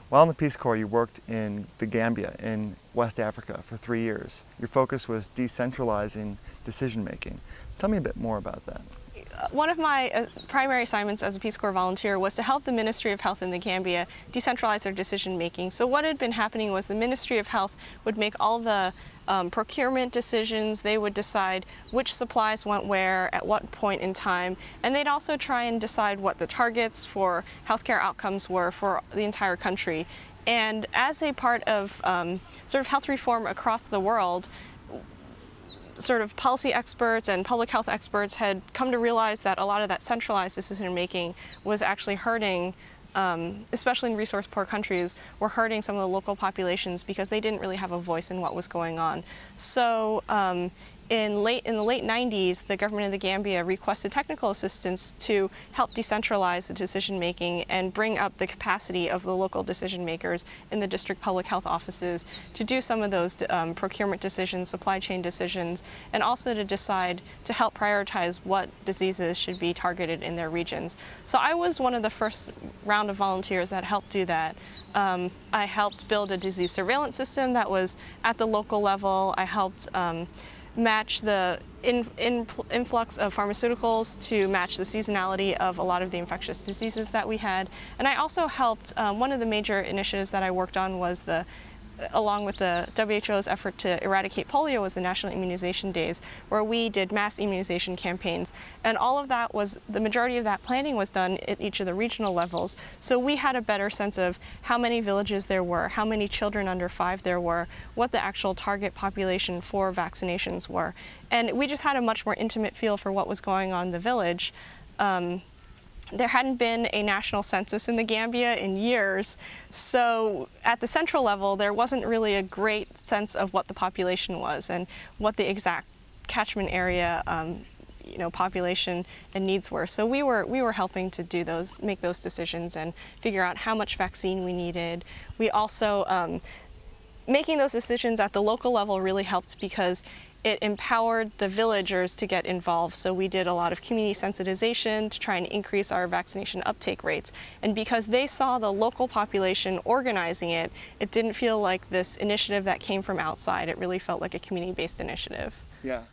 While in the Peace Corps, you worked in the Gambia in West Africa for 3 years. Your focus was decentralizing decision-making. Tell me a bit more about that. One of my primary assignments as a Peace Corps volunteer was to help the Ministry of Health in the Gambia decentralize their decision-making. So what had been happening was the Ministry of Health would make all the procurement decisions. They would decide which supplies went where at what point in time, and they'd also try and decide what the targets for healthcare outcomes were for the entire country. And as a part of sort of health reform across the world, sort of policy experts and public health experts had come to realize that a lot of that centralized decision-making was actually hurting, especially in resource-poor countries, were hurting some of the local populations because they didn't really have a voice in what was going on. So in the late 90s, the government of the Gambia requested technical assistance to help decentralize the decision-making and bring up the capacity of the local decision-makers in the district public health offices to do some of those procurement decisions, supply chain decisions, and also to decide to help prioritize what diseases should be targeted in their regions. So I was one of the first round of volunteers that helped do that. I helped build a disease surveillance system that was at the local level. I helped match the influx of pharmaceuticals to match the seasonality of a lot of the infectious diseases that we had. And I also helped, one of the major initiatives that I worked on was along with the WHO's effort to eradicate polio, was the National Immunization Days, where we did mass immunization campaigns. And all of that the majority of that planning was done at each of the regional levels. So we had a better sense of how many villages there were, how many children under 5 there were, what the actual target population for vaccinations were. And we just had a much more intimate feel for what was going on in the village. There hadn't been a national census in the Gambia in years, so at the central level there wasn't really a great sense of what the population was and what the exact catchment area population and needs were. So we were helping to make those decisions and figure out how much vaccine we needed. We also, making those decisions at the local level really helped because it empowered the villagers to get involved. So we did a lot of community sensitization to try and increase our vaccination uptake rates. And because they saw the local population organizing it, it didn't feel like this initiative that came from outside. It really felt like a community-based initiative. Yeah.